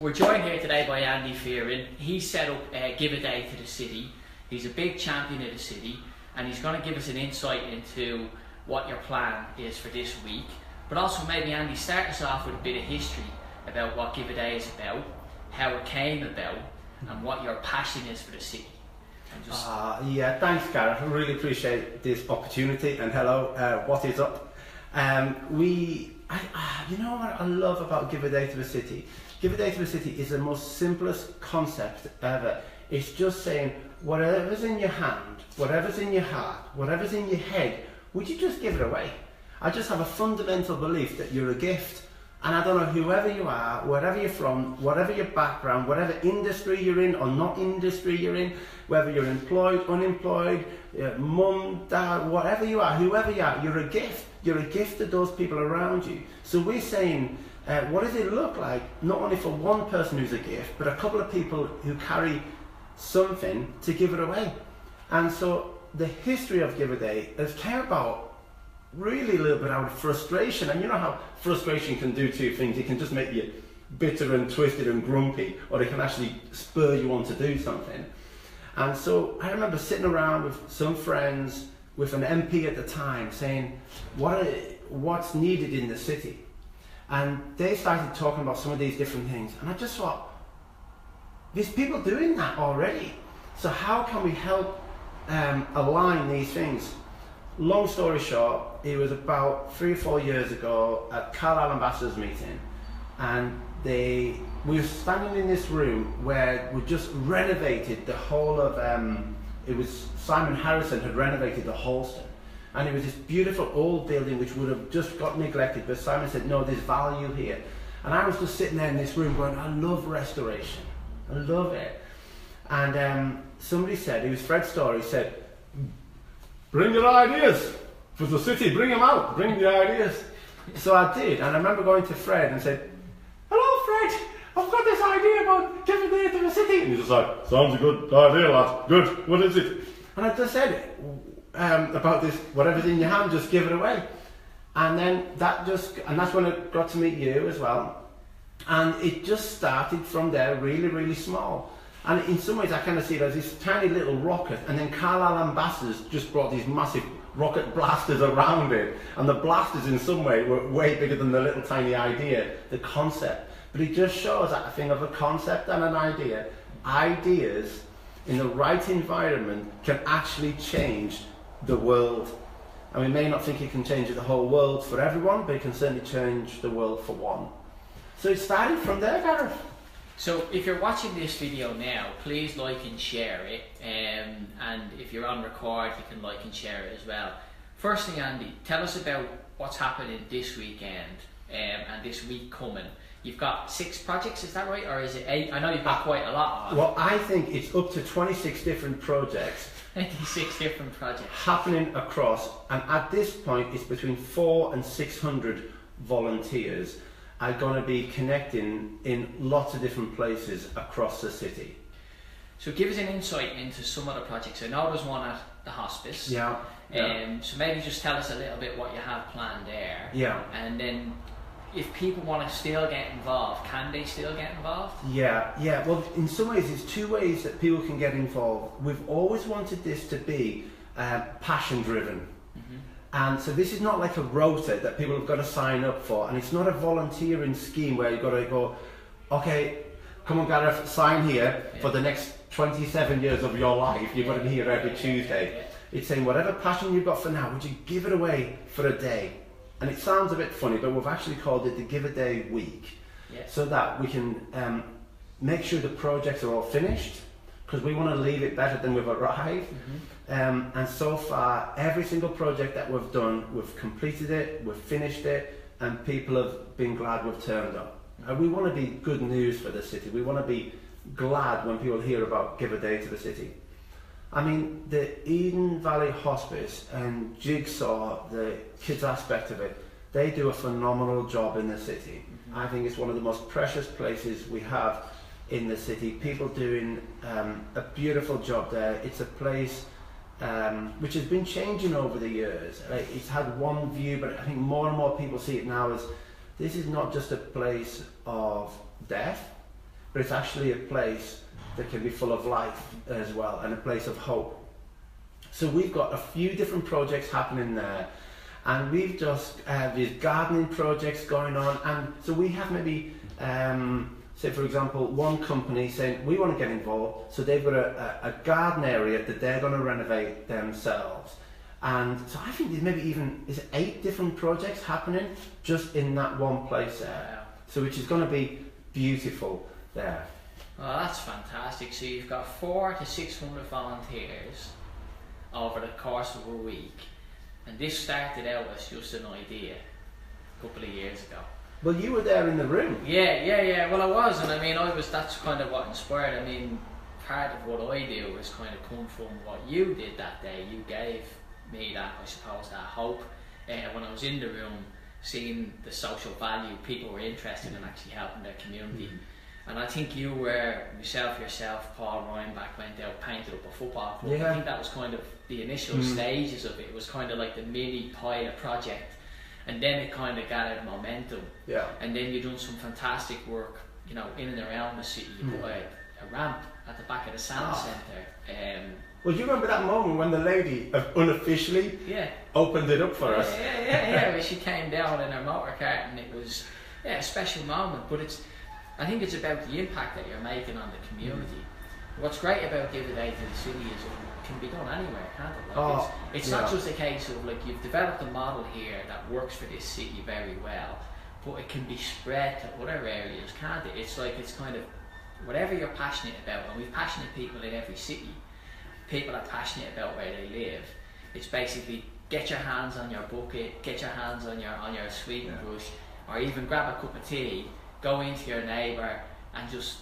We're joined here today by Andy Fearon. He set up Give a Day to the City. He's a big champion of the city and he's going to give us an insight into what your plan is for this week. But also maybe, Andy, start us off with a bit of history about what Give a Day is about, how it came about and what your passion is for the city. Yeah, thanks Gareth, I really appreciate this opportunity, and hello, what is up? You know what I love about Give a Day to the City? Give a Day to the City is the most simplest concept ever. It's just saying, whatever's in your hand, whatever's in your heart, whatever's in your head, would you just give it away? I just have a fundamental belief that you're a gift, and I don't know whoever you are, wherever you're from, whatever your background, whatever industry you're in or not industry you're in, whether you're employed, unemployed, mum, dad, whatever you are, whoever you are, you're a gift. You're a gift to those people around you. So we're saying, what does it look like, not only for one person who's a gift, but a couple of people who carry something to give it away. And so the history of Give a Day has come about really a little bit out of frustration. And you know how frustration can do two things. It can just make you bitter and twisted and grumpy, or it can actually spur you on to do something. And so I remember sitting around with some friends, with an MP at the time, saying, what's needed in the city? And they started talking about some of these different things. And I just thought, there's people doing that already. So how can we help align these things? Long story short, it was about 3 or 4 years ago at Carlisle Ambassadors meeting, and we were standing in this room where we just renovated the whole of, it was Simon Harrison had renovated the Holston, and it was this beautiful old building which would have just got neglected, but Simon said, no, there's value here. And I was just sitting there in this room going, I love restoration, I love it. And somebody said, it was Fred Story, said, bring your ideas for the city, bring them out, bring the ideas. So I did, and I remember going to Fred and said, hello Fred, I've got this idea about Give a Day to the City. And he was like, sounds a good idea lad, good, what is it? And I just said, about this, whatever's in your hand, just give it away. And then that's when I got to meet you as well. And it just started from there, really, really small. And in some ways I kind of see it as this tiny little rocket, and then Carlisle Ambassadors just brought these massive rocket blasters around it, and the blasters in some way were way bigger than the little tiny idea, the concept. But it just shows that thing of a concept and an idea. Ideas in the right environment can actually change the world. And we may not think it can change the whole world for everyone, but it can certainly change the world for one. So it started from there, Gareth. So if you're watching this video now, please like and share it, and if you're on record, you can like and share it as well. Firstly, Andy, tell us about what's happening this weekend and this week coming. You've got 6 projects, is that right, or is it 8? I know you've got quite a lot on. Well, I think it's up to 26 different projects. 26 different projects happening across, and at this point it's between 400 and 600 volunteers are going to be connecting in lots of different places across the city. So give us an insight into some of the projects. I know there's one at the hospice. Yeah. So maybe just tell us a little bit what you have planned there. Yeah. And then if people want to still get involved, can they still get involved? Yeah. Well, in some ways it's 2 ways that people can get involved. We've always wanted this to be passion driven. And so this is not like a rota that people have got to sign up for, and it's not a volunteering scheme where you've got to go, okay, come on Gareth, sign here for the next 27 years of your life, you've got to be here every Tuesday. It's saying whatever passion you've got for now, would you give it away for a day? And it sounds a bit funny, but we've actually called it the Give a Day week, so that we can make sure the projects are all finished, because we want to leave it better than we've arrived. And so far, every single project that we've done, we've completed it, we've finished it, and people have been glad we've turned up. And we want to be good news for the city. We want to be glad when people hear about Give a Day to the City. I mean, the Eden Valley Hospice and Jigsaw, the kids aspect of it, they do a phenomenal job in the city. I think it's one of the most precious places we have in the city. People doing a beautiful job there. It's a place which has been changing over the years. It's had one view, but I think more and more people see it now as this is not just a place of death, but it's actually a place that can be full of life as well, and a place of hope. So we've got a few different projects happening there, and we've just these gardening projects going on, and so we have maybe say for example one company saying we want to get involved, so they've got a garden area that they're going to renovate themselves. And so I think there's maybe even, is it 8 different projects happening just in that one place there. Wow. So which is going to be beautiful there. Well, that's fantastic. So you've got 400 to 600 volunteers over the course of a week, and this started out as just an idea a couple of years ago. Well, you were there in the room. Yeah. Well, I was, and I mean, that's kind of what inspired. I mean, part of what I do is kind of come from what you did that day. You gave me that, I suppose, that hope. When I was in the room, seeing the social value, people were interested in actually helping their community. And I think you were, yourself, Paul Ryanback went out, painted up a football club. Yeah. I think that was kind of the initial stages of it. It was kind of like the mini pilot project, and then it kind of gathered momentum. Yeah. And then you've done some fantastic work, you know, in and around the city. You put a ramp at the back of the Sand Centre. Well, do you remember that moment when the lady unofficially opened it up for us? Yeah. Well, she came down in her motor cart, and it was a special moment. But I think it's about the impact that you're making on the community. What's great about Give a Day to the City is it can be done anywhere, can't it? Like it's not just a case of like you've developed a model here that works for this city very well, but it can be spread to other areas, can't it? It's like it's kind of whatever you're passionate about, and we've passionate people in every city. People are passionate about where they live. It's basically get your hands on your bucket, get your hands on your sweeping brush, or even grab a cup of tea, go into your neighbour and just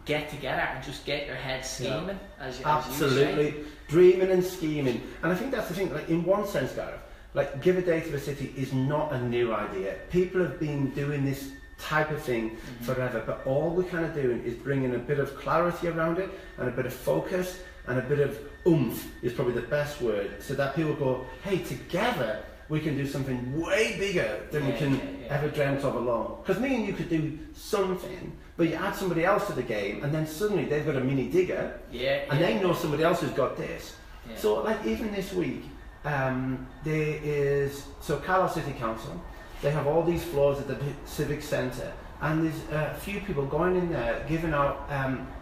get together and just get your head scheming, as you say. Dreaming and scheming. And I think that's the thing, like in one sense, Gareth, like Give a Day to the City is not a new idea. People have been doing this type of thing forever, but all we're kind of doing is bringing a bit of clarity around it, and a bit of focus, and a bit of oomph is probably the best word, so that people go, hey, together we can do something way bigger than we can ever dreamt of alone. Because me and you could do something, but you add somebody else to the game, and then suddenly they've got a mini digger, and they know somebody else who's got this. So like even this week, there is, so Carlisle City Council, they have all these floors at the Civic Centre, and there's a few people going in there giving out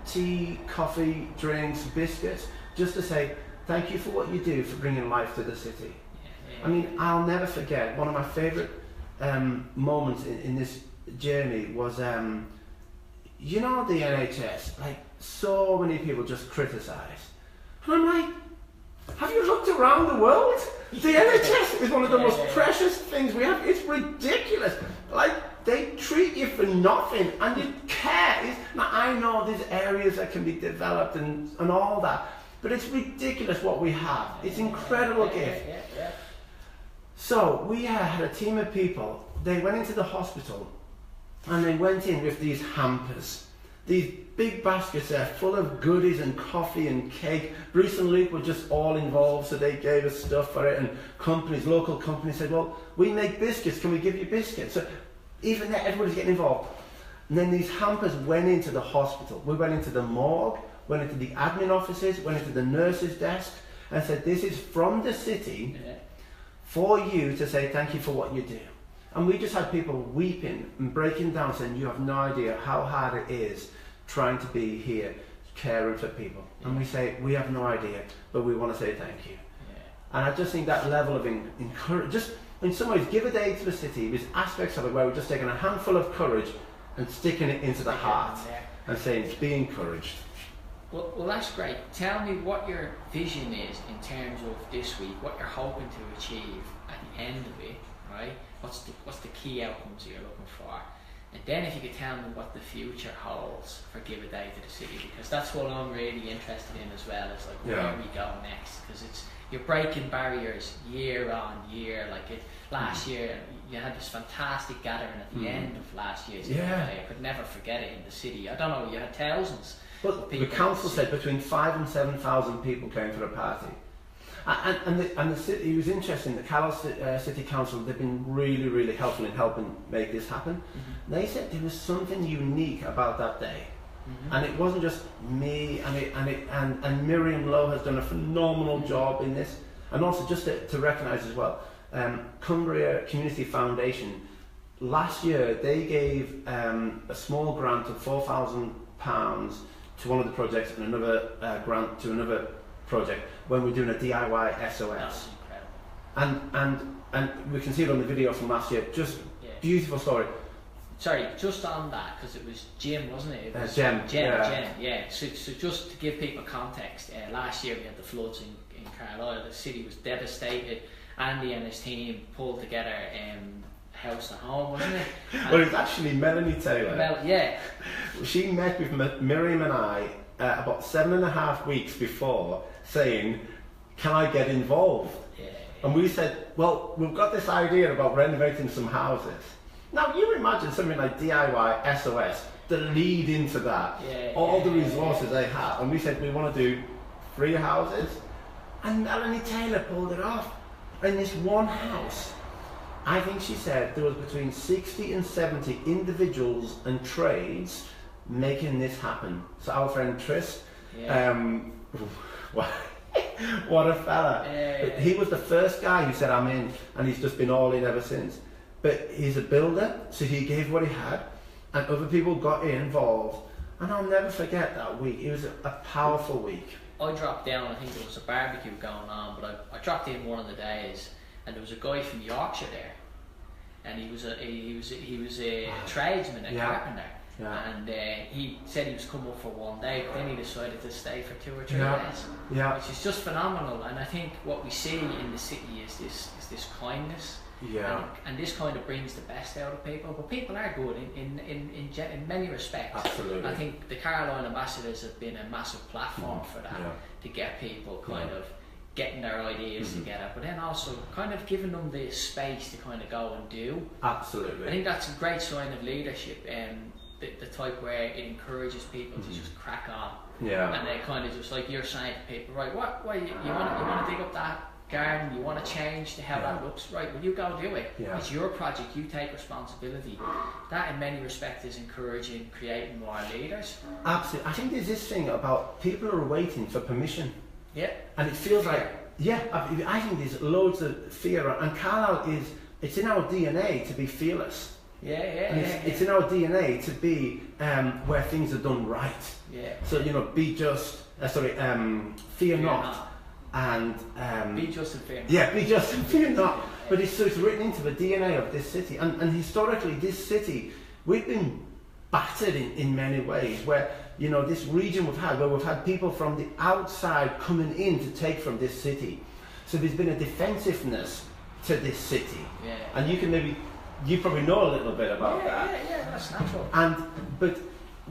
tea, coffee, drinks, biscuits, just to say thank you for what you do for bringing life to the city. I mean, I'll never forget, one of my favourite moments in this journey was, you know, the NHS, like so many people just criticise. And I'm like, have you looked around the world? The NHS is one of the most precious things we have. It's ridiculous. Like, they treat you for nothing, and you care. Now, I know there's areas that can be developed and all that, but it's ridiculous what we have. It's an incredible gift. So we had a team of people. They went into the hospital, and they went in with these hampers, these big baskets there full of goodies and coffee and cake. Bruce and Luke were just all involved, so they gave us stuff for it, and companies, local companies said, well, we make biscuits, can we give you biscuits? So even there, everybody's getting involved. And then these hampers went into the hospital. We went into the morgue, went into the admin offices, went into the nurse's desk, and said, this is from the city for you to say thank you for what you do. And we just had people weeping and breaking down, saying, you have no idea how hard it is trying to be here, caring for people. And we say, we have no idea, but we want to say thank you. And I just think that level of encouragement, just in some ways, Give a Day to the City, there's aspects of it where we're just taking a handful of courage and sticking it into the heart and saying, be encouraged. Well, that's great. Tell me what your vision is in terms of this week, what you're hoping to achieve at the end of it, right? What's the key outcomes you're looking for? And then if you could tell me what the future holds for Give a Day to the City, because that's what I'm really interested in as well, is like where we go next, because you're breaking barriers year on year. Like last year, you had this fantastic gathering at the end of last year's Give a Day. I could never forget it in the city. I don't know, you had thousands. Well, the council said between 5,000 and 7,000 people came for the party. And the city, it was interesting, the Carlisle City Council, they've been really, really helpful in helping make this happen. They said there was something unique about that day. And it wasn't just me, and Miriam Lowe has done a phenomenal job in this. And also just to recognise as well, Cumbria Community Foundation, last year they gave a small grant of £4,000 to one of the projects and another grant to another project when we're doing a DIY SOS. And we can see it on the video from last year, just beautiful story. Sorry, just on that, because it was Jim, wasn't it? It was Jem, yeah. So just to give people context, last year we had the floods in Carlisle. The city was devastated. Andy and his team pulled together House to Home, wasn't it? Well, it was actually Melanie Taylor. Yeah. She met with Miriam and I about 7.5 weeks before, saying, can I get involved? Yeah. And we said, well, we've got this idea about renovating some houses. Now you imagine something like DIY SOS, the lead into that, all the resources they have, and we said we want to do 3 houses, and Melanie Taylor pulled it off. In this one house, I think she said there was between 60 and 70 individuals and trades making this happen. So our friend Tris, what a fella. He was the first guy who said I'm in, and he's just been all in ever since. But he's a builder, so he gave what he had, and other people got involved. And I'll never forget that week. It was a powerful week. I dropped down, I think there was a barbecue going on, but I dropped in one of the days, and there was a guy from Yorkshire there, and he was a tradesman, a carpenter, and he said he was coming up for one day, but then he decided to stay for 2 or 3 days, which is just phenomenal. And I think what we see in the city is this kindness. And this kind of brings the best out of people, but people are good in many respects. Absolutely. I think the Carlisle Ambassadors have been a massive platform for that, to get people kind of getting their ideas together, but then also kind of giving them the space to kind of go and do. Absolutely. I think that's a great sign of leadership, and the type where it encourages people to just crack on. And they kind of just, like you're saying to people, right, what you want to dig up that garden, you want to change how that looks, right, well, you go do it. It's your project, you take responsibility. That in many respects is encouraging, creating more leaders. Absolutely. I think there's this thing about people are waiting for permission. And it feels like, I think there's loads of fear, and Carlisle it's in our DNA to be fearless. It's in our DNA to be where things are done right. So, be just, fear not. And be just and fear not. Be just and fear not. But it's written into the DNA of this city, and historically this city, we've been battered in many ways, where this region where we've had people from the outside coming in to take from this city. So there's been a defensiveness to this city, and you probably know a little bit about that. That's natural. But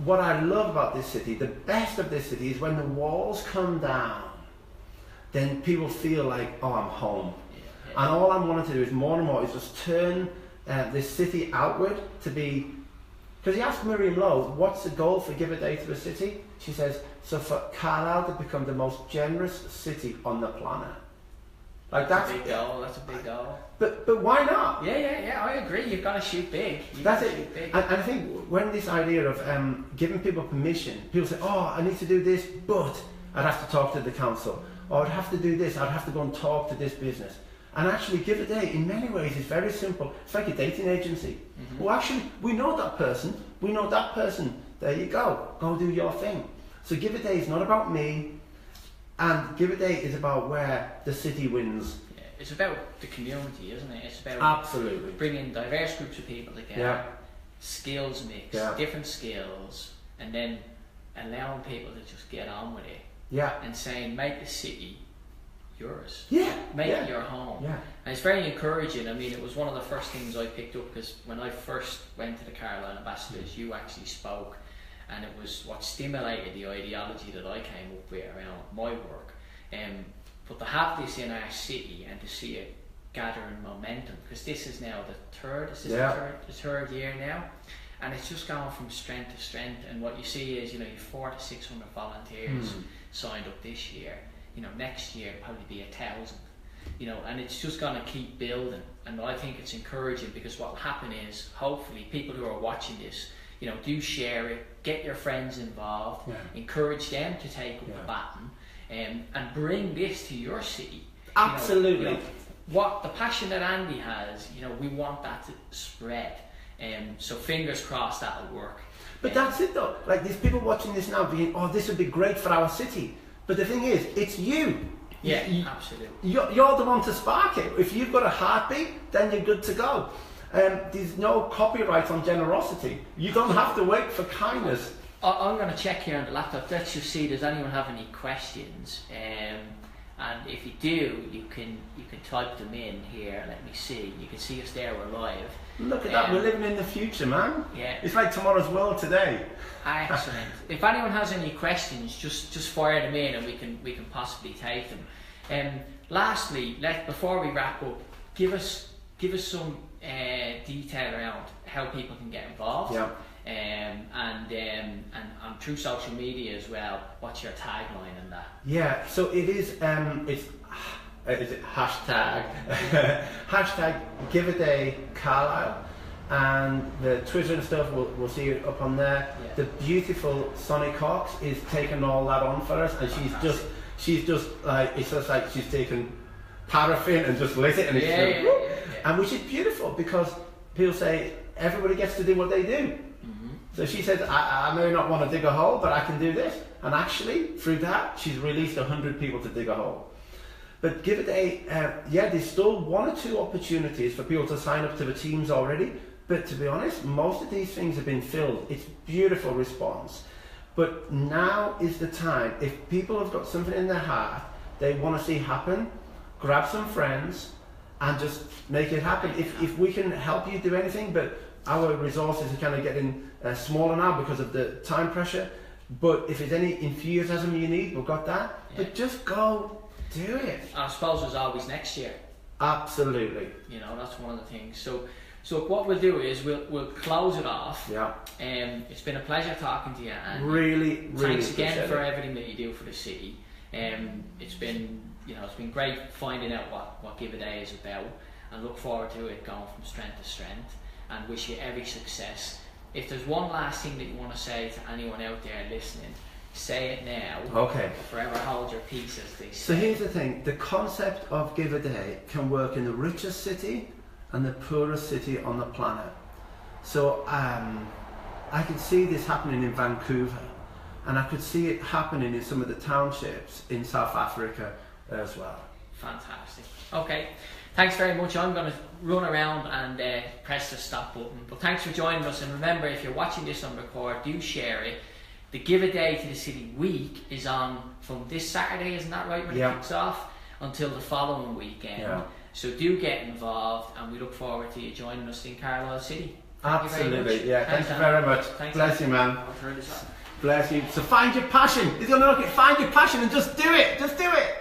what I love about this city, the best of this city, is when the walls come down, then people feel like, oh, I'm home. And all I'm wanting to do is more and more is just turn this city outward to be. Because he asked Miriam Lowe, what's the goal for Give a Day to the City? She says, so for Carlisle to become the most generous city on the planet. Like that's a big goal. That's a big goal. But why not? Yeah. I agree. You've got to shoot big. That's it. And I think when this idea of giving people permission, people say, oh, I need to do this, but I'd have to talk to the council. Or I'd have to do this, I'd have to go and talk to this business. And actually, Give a Day, in many ways, is very simple. It's like a dating agency. Well, actually, we know that person. There you go. Go do your thing. So Give a Day is not about me. And Give a Day is about where the city wins. It's about the community, isn't it? It's about absolutely bringing diverse groups of people together, skills mix, different skills, and then allowing people to just get on with it. And saying, make the city yours. Make it your home. And it's very encouraging. I mean, it was one of the first things I picked up, because when I first went to the Carlisle Ambassadors, you actually spoke, and it was what stimulated the ideology that I came up with around my work. But to have this in our city and to see it gathering momentum, because this is now the third year now, and it's just going from strength to strength. And what you see is, you've 400 to 600 volunteers signed up this year. next year it'll probably be 1,000. And it's just going to keep building. And I think it's encouraging, because what will happen is, hopefully, people who are watching this, do share it, get your friends involved, encourage them to take up the baton, and bring this to your city. Absolutely. What the passion that Andy has, we want that to spread. So fingers crossed that'll work. But that's it though. Like, there's people watching this now being, oh, this would be great for our city. But the thing is, it's you. Yeah, absolutely. You're the one to spark it. If you've got a heartbeat, then you're good to go. There's no copyright on generosity. You don't have to wait for kindness. I'm going to check here on the laptop. Let's just see, does anyone have any questions? And if you do, you can type them in here. Let me see. You can see us there. We're live. Look at that. We're living in the future, man. Yeah. It's like tomorrow's world today. Excellent. If anyone has any questions, just fire them in, and we can possibly take them. Lastly, before we wrap up, give us some detail around how people can get involved. Yeah. And through social media as well. What's your tagline on that? Yeah. So it is. Is it hashtag hashtag Give a Day Carlisle, and the Twitter and stuff, we'll see it up on there. Yeah. The beautiful Sonny Cox is taking all that on for us, and she's just like, it's just like she's taken paraffin and just lit it, and and which is beautiful, because people say everybody gets to do what they do. So she says, I may not want to dig a hole, but I can do this. And actually, through that, she's released 100 people to dig a hole. But Give a Day, there's still 1 or 2 opportunities for people to sign up to the teams already. But to be honest, most of these things have been filled. It's beautiful response. But now is the time. If people have got something in their heart they want to see happen, grab some friends and just make it happen. If we can help you do anything, but our resources are kind of getting smaller now because of the time pressure. But if there's any enthusiasm you need, we've got that. Yeah. But just go do it. I suppose there's always next year. Absolutely. That's one of the things. So what we'll do is we'll close it off. Yeah. It's been a pleasure talking to you, and really thanks again for everything that you do for the city. It's been great finding out what Give a Day is about, and look forward to it going from strength to strength, and wish you every success. If there's one last thing that you want to say to anyone out there listening, say it now. Okay. Forever hold your peace, as they say. So here's the thing, the concept of Give a Day can work in the richest city and the poorest city on the planet. So I could see this happening in Vancouver, and I could see it happening in some of the townships in South Africa as well. Fantastic. Okay. Thanks very much. I'm going to run around and press the stop button. But thanks for joining us. And remember, if you're watching this on record, do share it. The Give a Day to the City week is on from this Saturday, isn't that right, when it kicks off, until the following weekend. Yeah. So do get involved, and we look forward to you joining us in Carlisle City. Absolutely. Yeah, thank you very much. Thanks, bless you, man. I'll turn this off. Bless you. So find your passion. He's going to look at find your passion and just do it. Just do it.